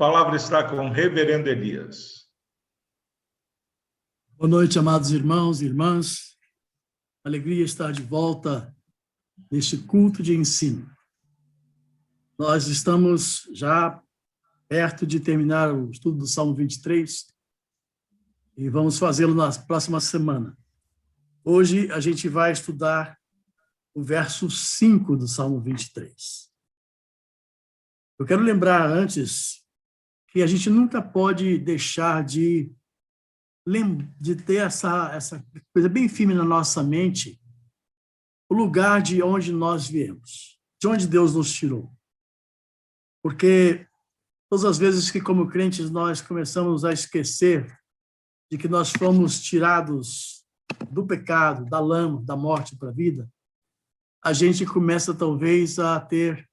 palavra está com o reverendo Elias. Boa noite, amados irmãos e irmãs. Alegria estar de volta neste culto de ensino. Nós estamos já perto de terminar o estudo do Salmo 23 e vamos fazê-lo na próxima semana. Hoje a gente vai estudar o verso 5 do Salmo 23. Eu quero lembrar antes que a gente nunca pode deixar de ter essa coisa bem firme na nossa mente, o lugar de onde nós viemos, de onde Deus nos tirou. Porque todas as vezes que, como crentes, nós começamos a esquecer de que nós fomos tirados do pecado, da lama, da morte para a vida, a gente começa talvez a ter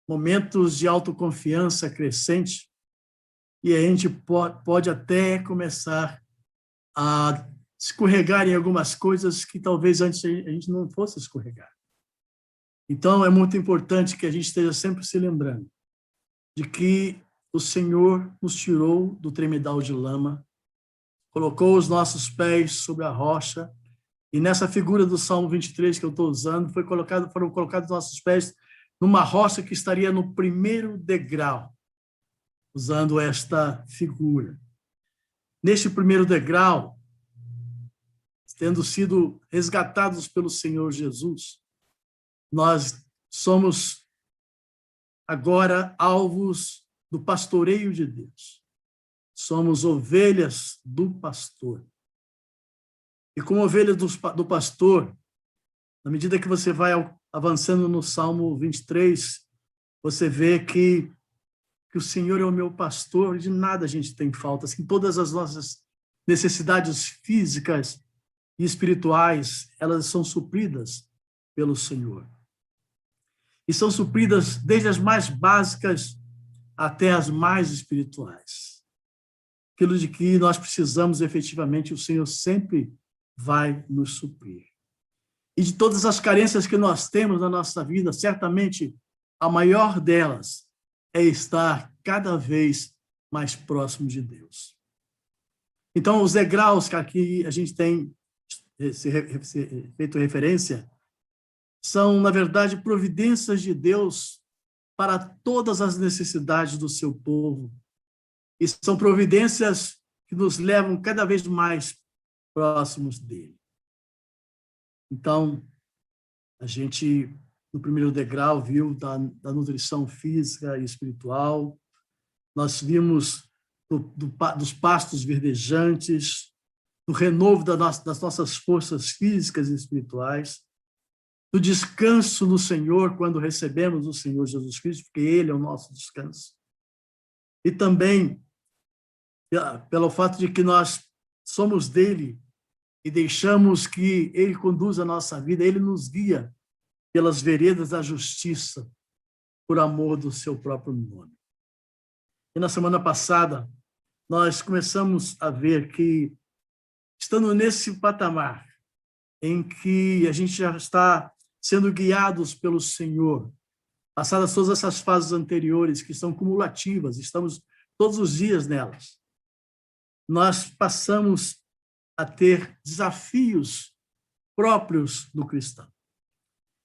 momentos de autoconfiança crescente e a gente pode até começar a escorregar em algumas coisas que talvez antes a gente não fosse escorregar. Então, é muito importante que a gente esteja sempre se lembrando de que o Senhor nos tirou do tremedal de lama, colocou os nossos pés sobre a rocha, e nessa figura do Salmo 23 que eu estou usando, foram colocados nossos pés numa rocha que estaria no primeiro degrau, usando esta figura. Neste primeiro degrau, tendo sido resgatados pelo Senhor Jesus, nós somos agora alvos do pastoreio de Deus. Somos ovelhas do pastor. E como ovelhas do pastor, na medida que você vai avançando no Salmo 23, você vê que o Senhor é o meu pastor, de nada a gente tem falta. Assim, todas as nossas necessidades físicas e espirituais, elas são supridas pelo Senhor. E são supridas desde as mais básicas até as mais espirituais. Aquilo de que nós precisamos efetivamente, o Senhor sempre vai nos suprir. E de todas as carências que nós temos na nossa vida, certamente a maior delas é estar cada vez mais próximo de Deus. Então, os degraus que aqui a gente tem feito referência são, na verdade, providências de Deus para todas as necessidades do seu povo. E são providências que nos levam cada vez mais próximos dele. Então, a gente, no primeiro degrau, viu da nutrição física e espiritual, nós vimos dos pastos verdejantes, do renovo das nossas forças físicas e espirituais, do descanso no Senhor, quando recebemos o Senhor Jesus Cristo, porque Ele é o nosso descanso. E também pelo fato de que nós somos dele e deixamos que Ele conduza a nossa vida, Ele nos guia pelas veredas da justiça, por amor do seu próprio nome. E na semana passada, nós começamos a ver que, estando nesse patamar, em que a gente já está sendo guiados pelo Senhor, passadas todas essas fases anteriores, que são cumulativas, estamos todos os dias nelas, nós passamos a ter desafios próprios do cristão.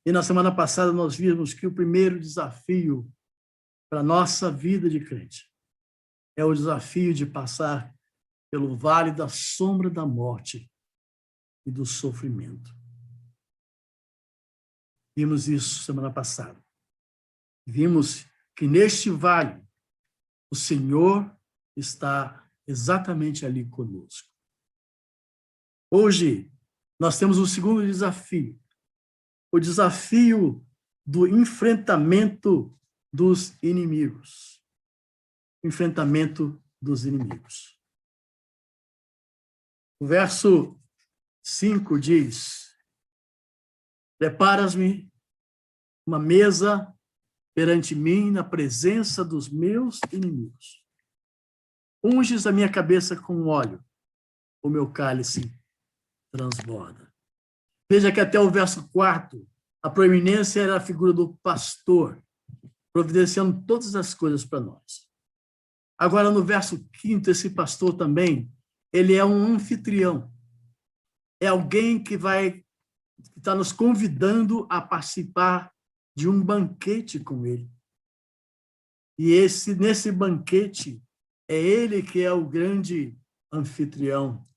E na semana passada nós vimos que o primeiro desafio para a nossa vida de crente é o desafio de passar pelo vale da sombra da morte e do sofrimento. Vimos isso semana passada. Vimos que neste vale o Senhor está exatamente ali conosco. Hoje nós temos o segundo desafio, o desafio do enfrentamento dos inimigos. Enfrentamento dos inimigos. O verso 5 diz: preparas-me uma mesa perante mim na presença dos meus inimigos. Unges a minha cabeça com óleo, o meu cálice transborda. Veja que até o verso 4, a proeminência era a figura do pastor, providenciando todas as coisas para nós. Agora, no verso 5º, esse pastor também, ele é um anfitrião. É alguém que está nos convidando a participar de um banquete com ele. E nesse banquete, é ele que é o grande anfitrião.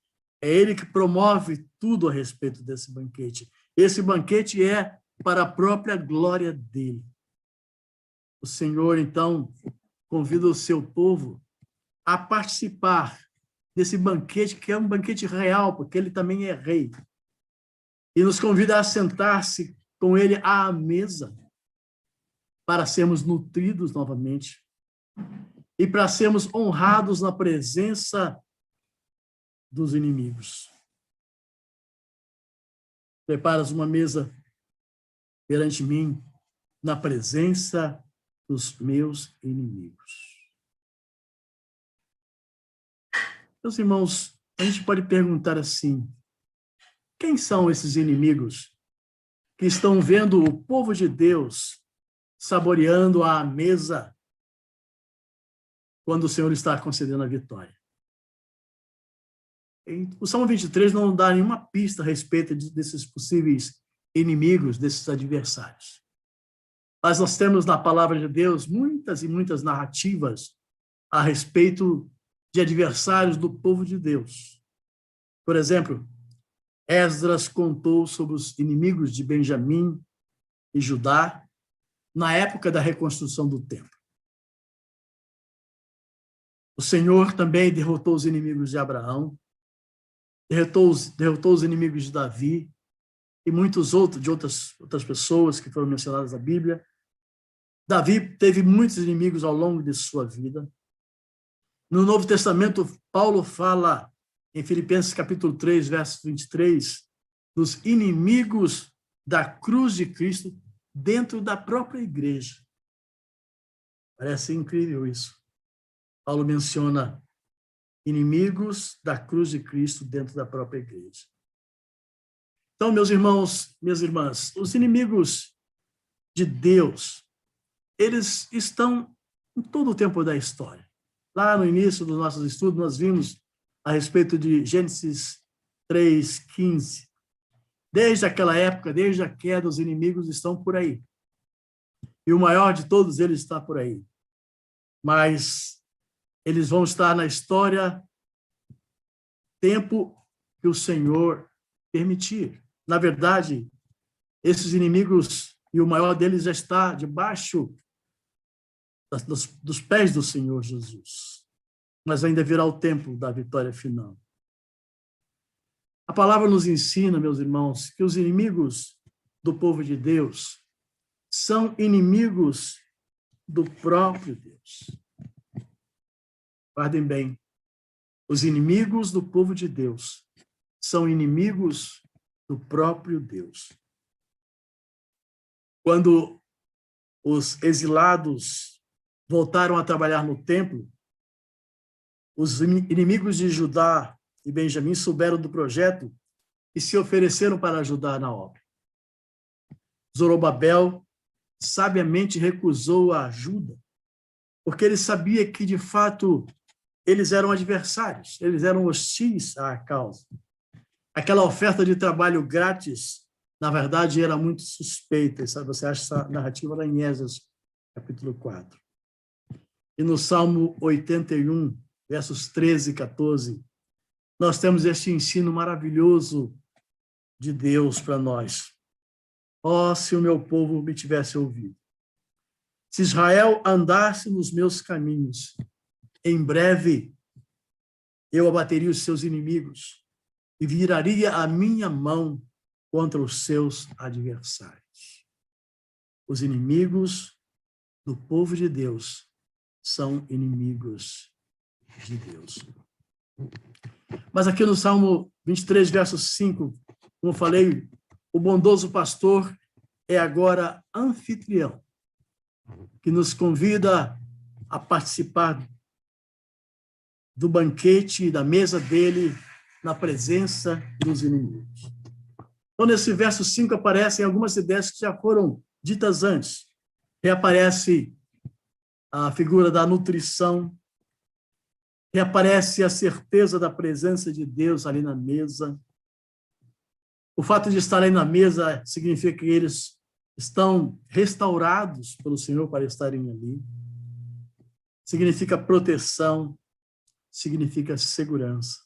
É ele que promove tudo a respeito desse banquete. Esse banquete é para a própria glória dele. O Senhor, então, convida o seu povo a participar desse banquete, que é um banquete real, porque ele também é rei. E nos convida a sentar-se com ele à mesa, para sermos nutridos novamente e para sermos honrados na presença dos inimigos. Preparas uma mesa perante mim, na presença dos meus inimigos. Meus irmãos, a gente pode perguntar assim: quem são esses inimigos que estão vendo o povo de Deus saboreando a mesa quando o Senhor está concedendo a vitória? O Salmo 23 não dá nenhuma pista a respeito desses possíveis inimigos, desses adversários. Mas nós temos na palavra de Deus muitas e muitas narrativas a respeito de adversários do povo de Deus. Por exemplo, Esdras contou sobre os inimigos de Benjamim e Judá na época da reconstrução do templo. O Senhor também derrotou os inimigos de Abraão, derrotou os inimigos de Davi e muitos outras pessoas que foram mencionadas na Bíblia. Davi teve muitos inimigos ao longo de sua vida. No Novo Testamento, Paulo fala em Filipenses capítulo 3, verso 23, dos inimigos da cruz de Cristo dentro da própria igreja. Parece incrível isso. Paulo menciona inimigos da cruz de Cristo dentro da própria igreja. Então, meus irmãos, minhas irmãs, os inimigos de Deus, eles estão em todo o tempo da história. Lá no início dos nossos estudos, nós vimos a respeito de Gênesis 3:15. Desde aquela época, desde a queda, os inimigos estão por aí. E o maior de todos eles está por aí. Mas eles vão estar na história tempo que o Senhor permitir. Na verdade, esses inimigos, e o maior deles já está debaixo dos pés do Senhor Jesus. Mas ainda virá o tempo da vitória final. A palavra nos ensina, meus irmãos, que os inimigos do povo de Deus são inimigos do próprio Deus. Guardem bem, os inimigos do povo de Deus são inimigos do próprio Deus. Quando os exilados voltaram a trabalhar no templo, os inimigos de Judá e Benjamim souberam do projeto e se ofereceram para ajudar na obra. Zorobabel sabiamente recusou a ajuda, porque ele sabia que, de fato, eles eram adversários, eles eram hostis à causa. Aquela oferta de trabalho grátis, na verdade, era muito suspeita. Sabe? Você acha essa narrativa lá em Esdras, capítulo 4. E no Salmo 81, versos 13 e 14, nós temos este ensino maravilhoso de Deus para nós. Oh, se o meu povo me tivesse ouvido. Se Israel andasse nos meus caminhos, em breve eu abateria os seus inimigos e viraria a minha mão contra os seus adversários. Os inimigos do povo de Deus são inimigos de Deus. Mas aqui no Salmo 23, verso 5, como eu falei, o bondoso pastor é agora anfitrião, que nos convida a participar do banquete, da mesa dele, na presença dos inimigos. Então, nesse verso 5 aparecem algumas ideias que já foram ditas antes. Reaparece a figura da nutrição, reaparece a certeza da presença de Deus ali na mesa. O fato de estar ali na mesa significa que eles estão restaurados pelo Senhor para estarem ali. Significa proteção, significa segurança.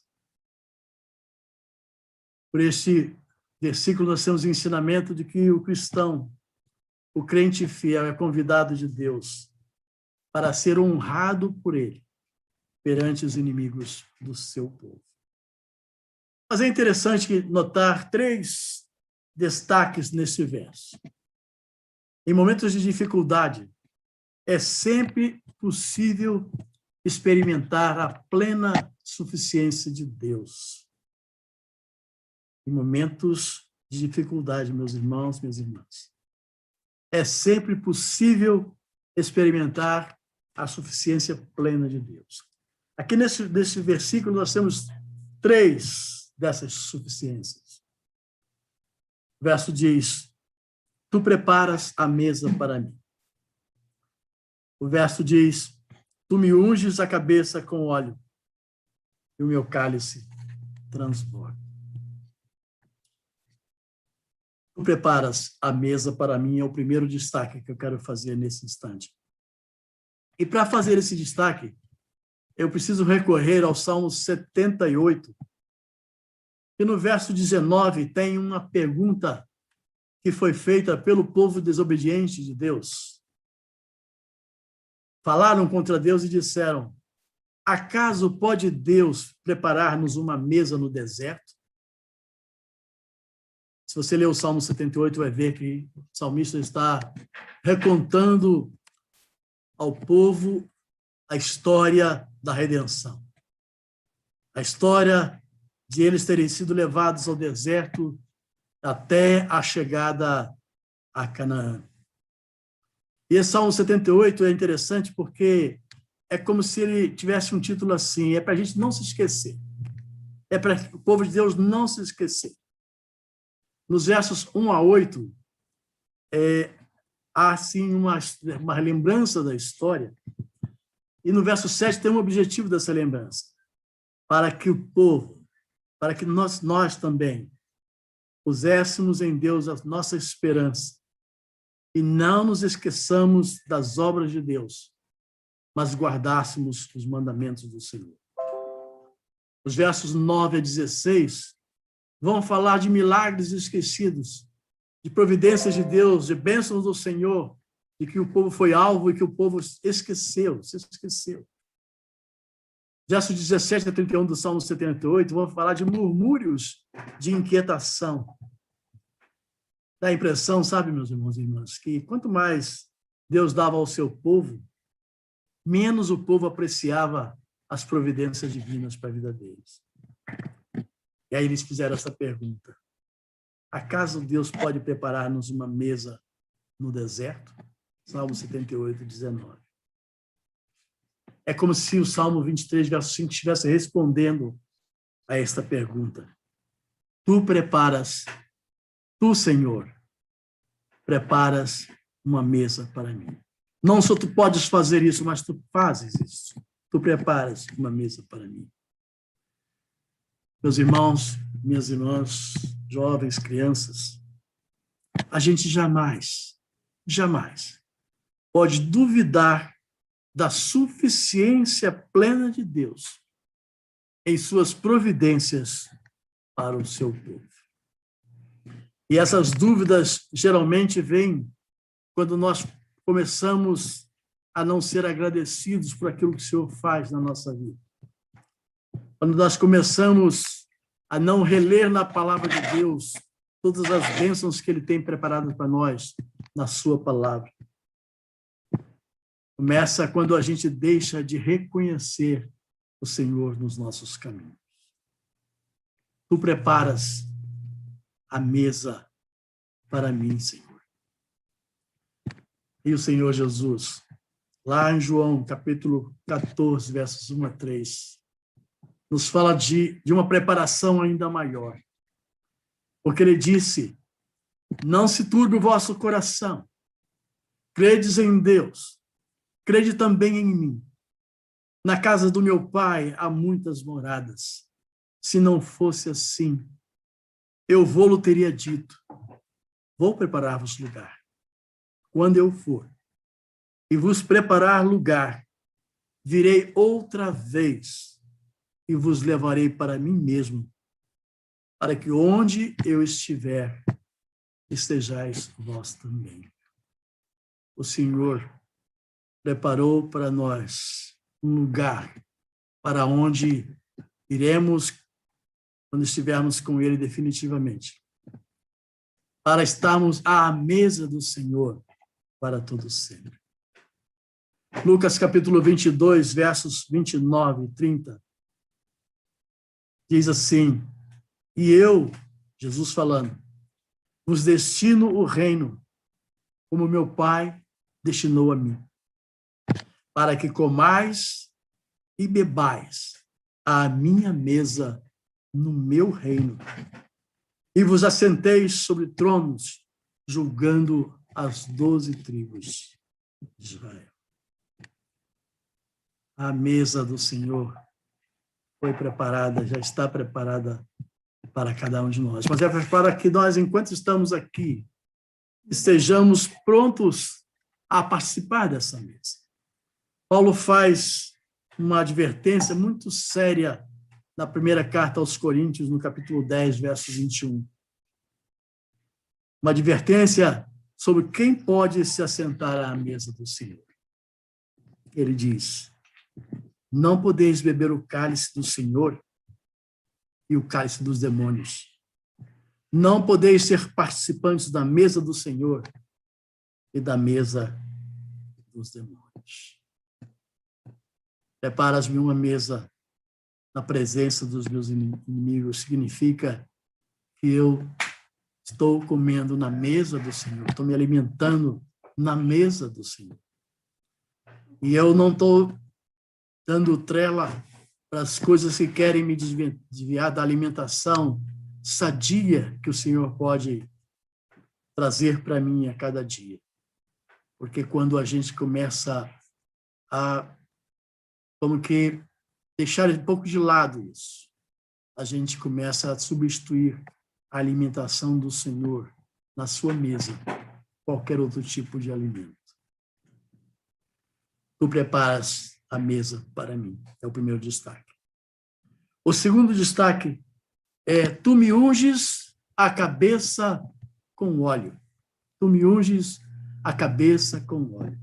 Por este versículo, nós temos o ensinamento de que o cristão, o crente fiel, é convidado de Deus para ser honrado por ele perante os inimigos do seu povo. Mas é interessante notar 3 destaques nesse verso. Em momentos de dificuldade, é sempre possível experimentar a plena suficiência de Deus. Em momentos de dificuldade, meus irmãos, minhas irmãs, é sempre possível experimentar a suficiência plena de Deus. Aqui nesse versículo nós temos 3 dessas suficiências. O verso diz: tu preparas a mesa para mim. O verso diz: tu me unges a cabeça com óleo e o meu cálice transborda. Tu preparas a mesa para mim é o primeiro destaque que eu quero fazer nesse instante. E para fazer esse destaque, eu preciso recorrer ao Salmo 78, que no verso 19 tem uma pergunta que foi feita pelo povo desobediente de Deus. Falaram contra Deus e disseram: acaso pode Deus preparar-nos uma mesa no deserto? Se você ler o Salmo 78, vai ver que o salmista está recontando ao povo a história da redenção. A história de eles terem sido levados ao deserto até a chegada a Canaã. E esse Salmo 78 é interessante porque é como se ele tivesse um título assim, é para a gente não se esquecer. É para o povo de Deus não se esquecer. Nos versos 1 a 8, há assim uma lembrança da história. E no verso 7 tem um objetivo dessa lembrança. Para que o povo, para que nós também puséssemos em Deus a nossa esperança e não nos esqueçamos das obras de Deus, mas guardássemos os mandamentos do Senhor. Os versos 9 a 16 vão falar de milagres esquecidos, de providências de Deus, de bênçãos do Senhor, de que o povo foi alvo e que o povo se esqueceu. Versos 17 a 31 do Salmo 78 vão falar de murmúrios de inquietação. Dá a impressão, sabe, meus irmãos e irmãs, que quanto mais Deus dava ao seu povo, menos o povo apreciava as providências divinas para a vida deles. E aí eles fizeram essa pergunta: acaso Deus pode preparar-nos uma mesa no deserto? Salmo 78, 19. É como se o Salmo 23, verso 5, estivesse respondendo a esta pergunta. Tu preparas, tu, Senhor, preparas uma mesa para mim. Não só tu podes fazer isso, mas tu fazes isso. Tu preparas uma mesa para mim. Meus irmãos, minhas irmãs, jovens, crianças, a gente jamais pode duvidar da suficiência plena de Deus em suas providências para o seu povo. E essas dúvidas geralmente vêm quando nós começamos a não ser agradecidos por aquilo que o Senhor faz na nossa vida. Quando nós começamos a não reler na palavra de Deus todas as bênçãos que Ele tem preparado para nós na sua palavra. Começa quando a gente deixa de reconhecer o Senhor nos nossos caminhos. Tu preparas a mesa para mim, Senhor. E o Senhor Jesus, lá em João, capítulo 14, versos 1 a 3, nos fala de uma preparação ainda maior. Porque Ele disse: não se turbe o vosso coração. Credes em Deus, crede também em mim. Na casa do meu pai há muitas moradas. Se não fosse assim, eu vou-lo teria dito. Vou preparar-vos lugar. Quando eu for e vos preparar lugar, virei outra vez e vos levarei para mim mesmo, para que onde eu estiver, estejais vós também. O Senhor preparou para nós um lugar para onde iremos quando estivermos com Ele definitivamente, para estarmos à mesa do Senhor para todo sempre. Lucas capítulo 22, versos 29 e 30, diz assim: e eu, Jesus falando, vos destino o reino, como meu Pai destinou a mim, para que comais e bebais à minha mesa no meu reino, e vos assenteis sobre tronos, julgando as 12 tribos de Israel. A mesa do Senhor foi preparada, já está preparada para cada um de nós. Mas é para que nós, enquanto estamos aqui, estejamos prontos a participar dessa mesa. Paulo faz uma advertência muito séria na primeira carta aos Coríntios, no capítulo 10, verso 21. Uma advertência sobre quem pode se assentar à mesa do Senhor. Ele diz: não podeis beber o cálice do Senhor e o cálice dos demônios. Não podeis ser participantes da mesa do Senhor e da mesa dos demônios. Preparas-me uma mesa na presença dos meus inimigos, significa que eu estou comendo na mesa do Senhor, estou me alimentando na mesa do Senhor. E eu não estou dando trela para as coisas que querem me desviar da alimentação sadia que o Senhor pode trazer para mim a cada dia. Porque quando a gente começa a, como que, deixar um pouco de lado isso, a gente começa a substituir a alimentação do Senhor na sua mesa, qualquer outro tipo de alimento. Tu preparas a mesa para mim, é o primeiro destaque. O segundo destaque é: tu me unges a cabeça com óleo. Tu me unges a cabeça com óleo.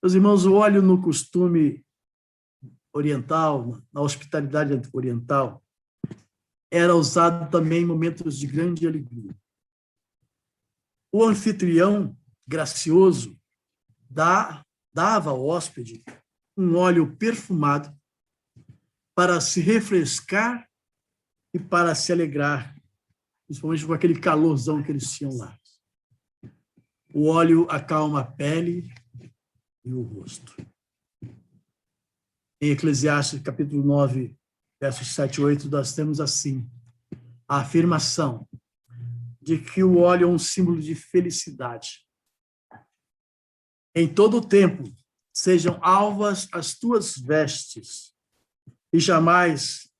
Meus irmãos, o óleo no costume oriental, na hospitalidade oriental, era usado também em momentos de grande alegria. O anfitrião gracioso dava ao hóspede um óleo perfumado para se refrescar e para se alegrar, principalmente com aquele calorzão que eles tinham lá. O óleo acalma a pele e o rosto. Em Eclesiastes, capítulo 9, versos 7 e 8, nós temos assim a afirmação de que o óleo é um símbolo de felicidade. Em todo o tempo, sejam alvas as tuas vestes, e jamais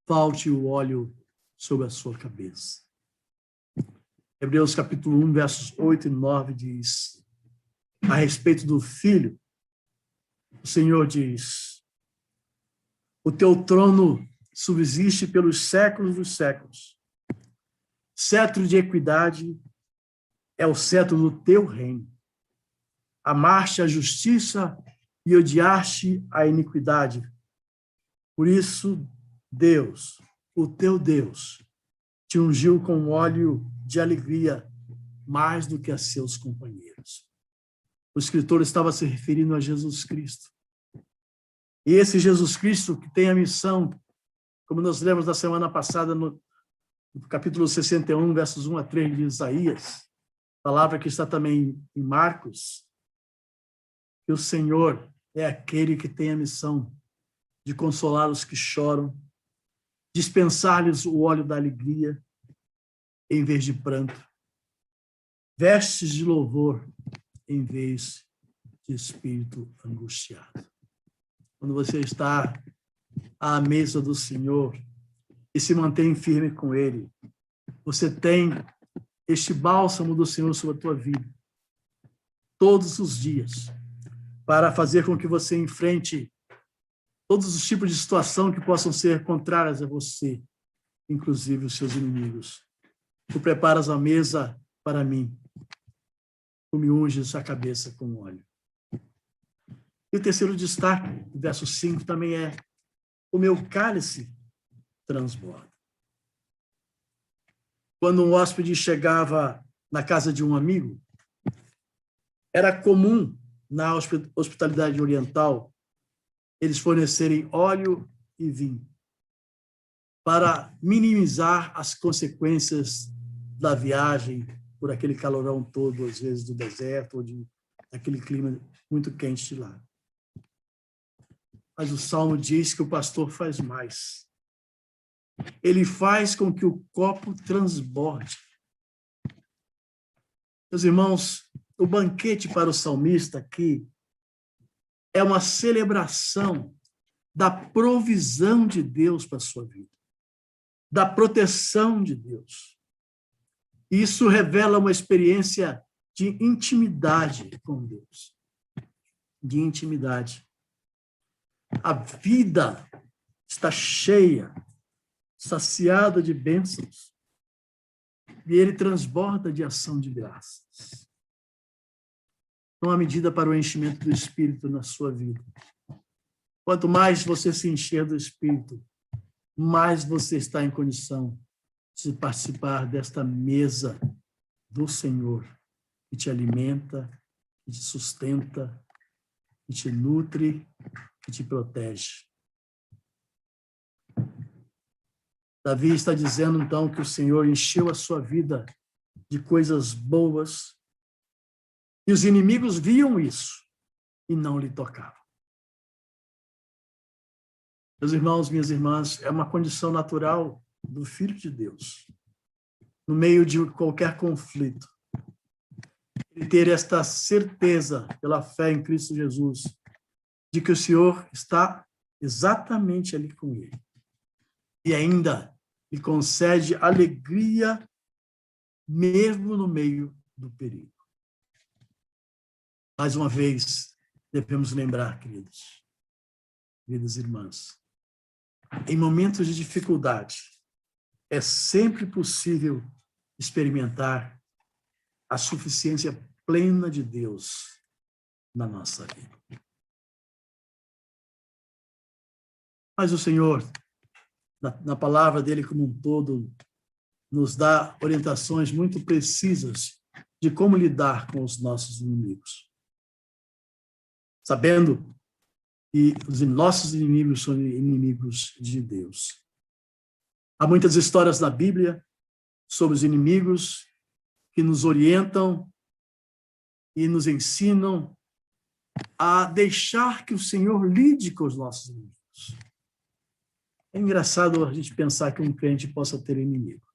falte o óleo sobre a sua cabeça. Hebreus capítulo 1, versos 8 e 9 diz, a respeito do Filho, o Senhor diz: o teu trono subsiste pelos séculos dos séculos. Cetro de equidade é o cetro do teu reino. Amaste a justiça e odiaste a iniquidade. Por isso, Deus, o teu Deus, te ungiu com óleo de alegria mais do que a seus companheiros. O escritor estava se referindo a Jesus Cristo. E esse Jesus Cristo que tem a missão, como nós lemos na semana passada, no capítulo 61, versos 1 a 3 de Isaías, palavra que está também em Marcos, que o Senhor é aquele que tem a missão de consolar os que choram, dispensar-lhes o óleo da alegria em vez de pranto, vestes de louvor em vez de espírito angustiado. quando você está à mesa do Senhor e se mantém firme com Ele, você tem este bálsamo do Senhor sobre a tua vida, todos os dias, para fazer com que você enfrente todos os tipos de situação que possam ser contrárias a você, inclusive os seus inimigos. Tu preparas a mesa para mim, tu me unges a cabeça com óleo. E o terceiro destaque, o verso 5, também é: o meu cálice transborda. Quando um hóspede chegava na casa de um amigo, era comum, na hospitalidade oriental, eles fornecerem óleo e vinho para minimizar as consequências da viagem por aquele calorão todo, às vezes do deserto, ou daquele clima muito quente de lá. Mas o Salmo diz que o pastor faz mais. Ele faz com que o copo transborde. Meus irmãos, o banquete para o salmista aqui é uma celebração da provisão de Deus para a sua vida, da proteção de Deus. Isso revela uma experiência de intimidade com Deus, de intimidade. A vida está cheia, saciada de bênçãos, e ele transborda de ação de graças. Não há medida para o enchimento do Espírito na sua vida. Quanto mais você se encher do Espírito, mais você está em condição de participar desta mesa do Senhor, que te alimenta, que te sustenta, que te nutre, que te protege. Davi está dizendo, então, que o Senhor encheu a sua vida de coisas boas, e os inimigos viam isso e não lhe tocavam. Meus irmãos, minhas irmãs, é uma condição natural do Filho de Deus, no meio de qualquer conflito, ele ter esta certeza, pela fé em Cristo Jesus, de que o Senhor está exatamente ali com ele. E ainda lhe concede alegria, mesmo no meio do perigo. Mais uma vez, devemos lembrar, queridas irmãs, em momentos de dificuldade, é sempre possível experimentar a suficiência plena de Deus na nossa vida. Mas o Senhor, na palavra dele como um todo, nos dá orientações muito precisas de como lidar com os nossos inimigos. Sabendo que os nossos inimigos são inimigos de Deus. Há muitas histórias na Bíblia sobre os inimigos que nos orientam e nos ensinam a deixar que o Senhor lide com os nossos inimigos. É engraçado a gente pensar que um crente possa ter inimigo.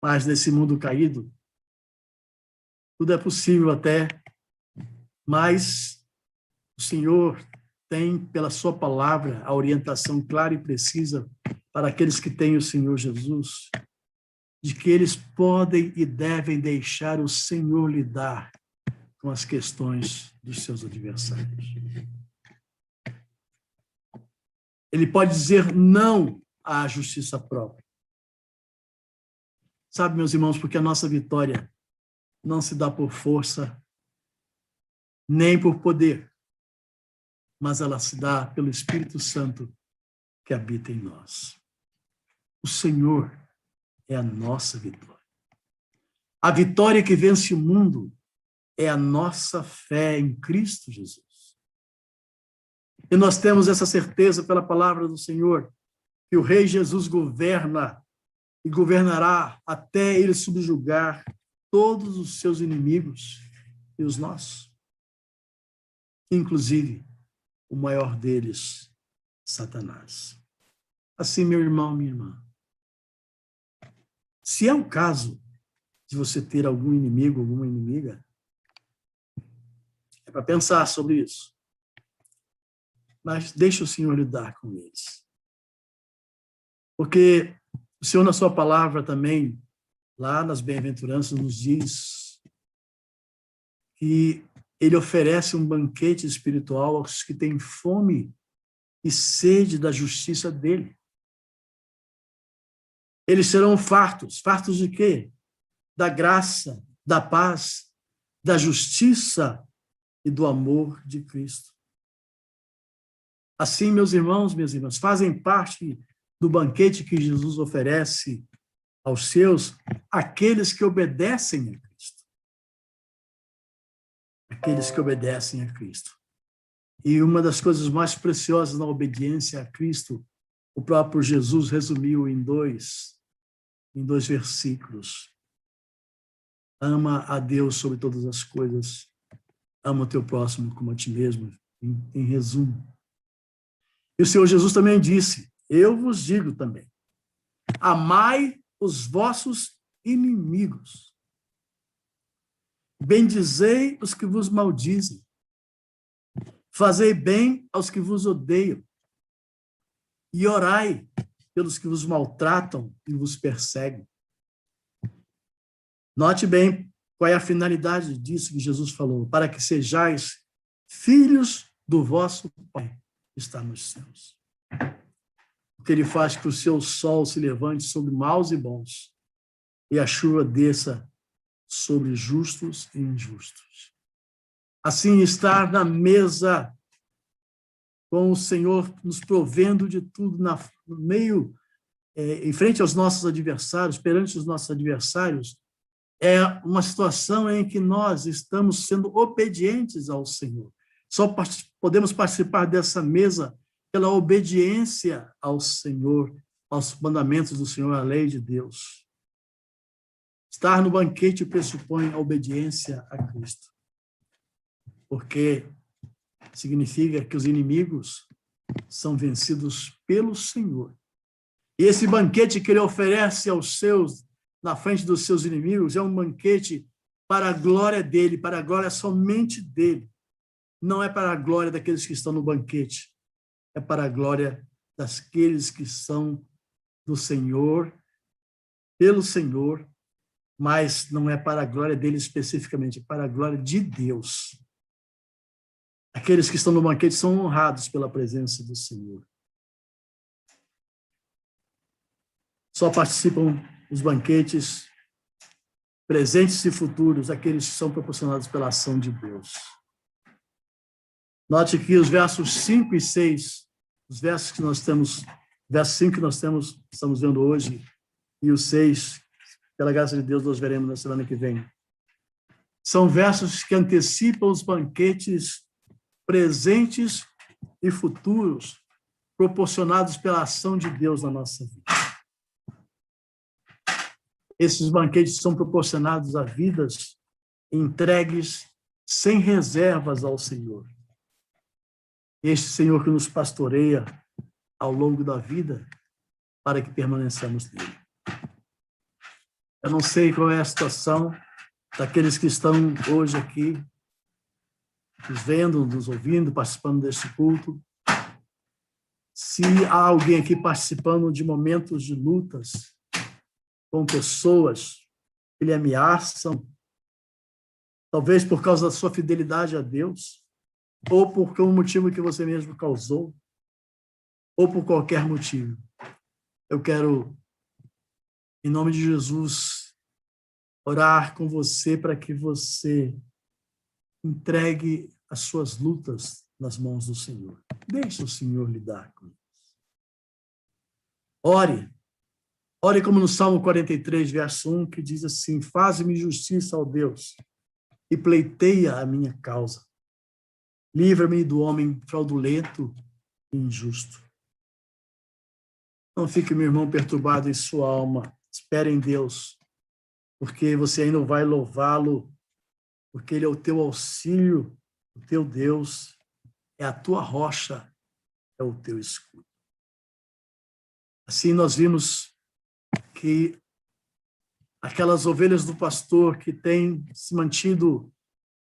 Mas nesse mundo caído, tudo é possível até, mas o Senhor tem, pela sua palavra, a orientação clara e precisa para aqueles que têm o Senhor Jesus, de que eles podem e devem deixar o Senhor lidar com as questões dos seus adversários. Ele pode dizer não à justiça própria. Sabe, meus irmãos, porque a nossa vitória não se dá por força, nem por poder, mas ela se dá pelo Espírito Santo que habita em nós. O Senhor é a nossa vitória. A vitória que vence o mundo é a nossa fé em Cristo Jesus. E nós temos essa certeza pela palavra do Senhor, que o Rei Jesus governa e governará até ele subjugar todos os seus inimigos e os nossos. Inclusive, o maior deles, Satanás. Assim, meu irmão, minha irmã, se é o caso de você ter algum inimigo, alguma inimiga, é para pensar sobre isso. mas deixa o Senhor lidar com eles. Porque o Senhor, na sua palavra também, lá nas bem-aventuranças, nos diz que ele oferece um banquete espiritual aos que têm fome e sede da justiça dele. Eles serão fartos. Fartos de quê? Da graça, da paz, da justiça e do amor de Cristo. Assim, meus irmãos, minhas irmãs, fazem parte do banquete que Jesus oferece aos seus, aqueles que obedecem a Cristo. Aqueles que obedecem a Cristo. E uma das coisas mais preciosas na obediência a Cristo, o próprio Jesus resumiu em dois versículos. Ama a Deus sobre todas as coisas. Ama o teu próximo como a ti mesmo, em resumo. E o Senhor Jesus também disse, eu vos digo também, amai os vossos inimigos. Bendizei os que vos maldizem. Fazei bem aos que vos odeiam. E orai pelos que vos maltratam e vos perseguem. Note bem qual é a finalidade disso que Jesus falou, para que sejais filhos do vosso Pai que está nos céus. Porque ele faz que o seu sol se levante sobre maus e bons, e a chuva desça sobre justos e injustos. Assim, estar na mesa com o Senhor nos provendo de tudo no meio, em frente aos nossos adversários, perante os nossos adversários, é uma situação em que nós estamos sendo obedientes ao Senhor. Só podemos participar dessa mesa pela obediência ao Senhor, aos mandamentos do Senhor, à lei de Deus. Estar no banquete pressupõe a obediência a Cristo, porque significa que os inimigos são vencidos pelo Senhor. E esse banquete que ele oferece aos seus, na frente dos seus inimigos, é um banquete para a glória dele, para a glória somente dele. Não é para a glória daqueles que estão no banquete, é para a glória daqueles que são do Senhor, pelo Senhor, mas não é para a glória dele especificamente, é para a glória de Deus. Aqueles que estão no banquete são honrados pela presença do Senhor. Só participam dos banquetes presentes e futuros, aqueles que são proporcionados pela ação de Deus. Note que os versos 5 e 6, os versos que nós temos, verso 5 que nós estamos vendo hoje, e o 6, pela graça de Deus, nós veremos na semana que vem. São versos que antecipam os banquetes presentes e futuros, proporcionados pela ação de Deus na nossa vida. Esses banquetes são proporcionados a vidas entregues sem reservas ao Senhor. Este Senhor que nos pastoreia ao longo da vida para que permaneçamos nele. Eu não sei qual é a situação daqueles que estão hoje aqui, nos vendo, nos ouvindo, participando deste culto. Se há alguém aqui participando de momentos de lutas com pessoas que lhe ameaçam, talvez por causa da sua fidelidade a Deus, ou por um motivo que você mesmo causou, ou por qualquer motivo. Eu quero, em nome de Jesus, orar com você para que você entregue as suas lutas nas mãos do Senhor. Deixe o Senhor lidar com isso. Ore. Ore como no Salmo 43, verso 1, que diz assim, faze-me justiça, ó Deus, e pleiteia a minha causa. Livra-me do homem fraudulento e injusto. Não fique, meu irmão, perturbado em sua alma. Espere em Deus, porque você ainda vai louvá-lo, porque ele é o teu auxílio, o teu Deus, é a tua rocha, é o teu escudo. Assim nós vimos que aquelas ovelhas do pastor que têm se mantido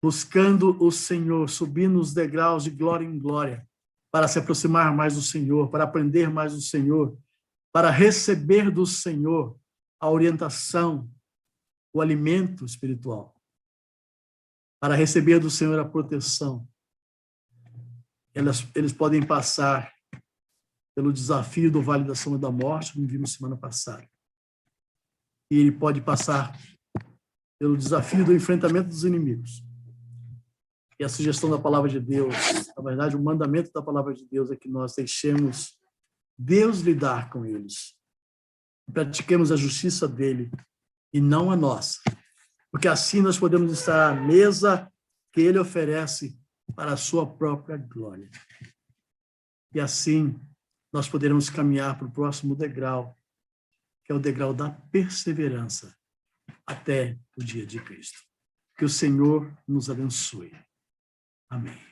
buscando o Senhor, subindo os degraus de glória em glória, para se aproximar mais do Senhor, para aprender mais do Senhor, para receber do Senhor a orientação, o alimento espiritual, para receber do Senhor a proteção. Eles podem passar pelo desafio do Vale da Sombra da Morte, como vimos semana passada. E ele pode passar pelo desafio do enfrentamento dos inimigos. E a sugestão da palavra de Deus, na verdade, o mandamento da palavra de Deus é que nós deixemos Deus lidar com eles. Pratiquemos a justiça dele e não a nossa. Porque assim nós podemos estar à mesa que ele oferece para a sua própria glória. E assim nós poderemos caminhar para o próximo degrau, que é o degrau da perseverança até o dia de Cristo. Que o Senhor nos abençoe. Amém.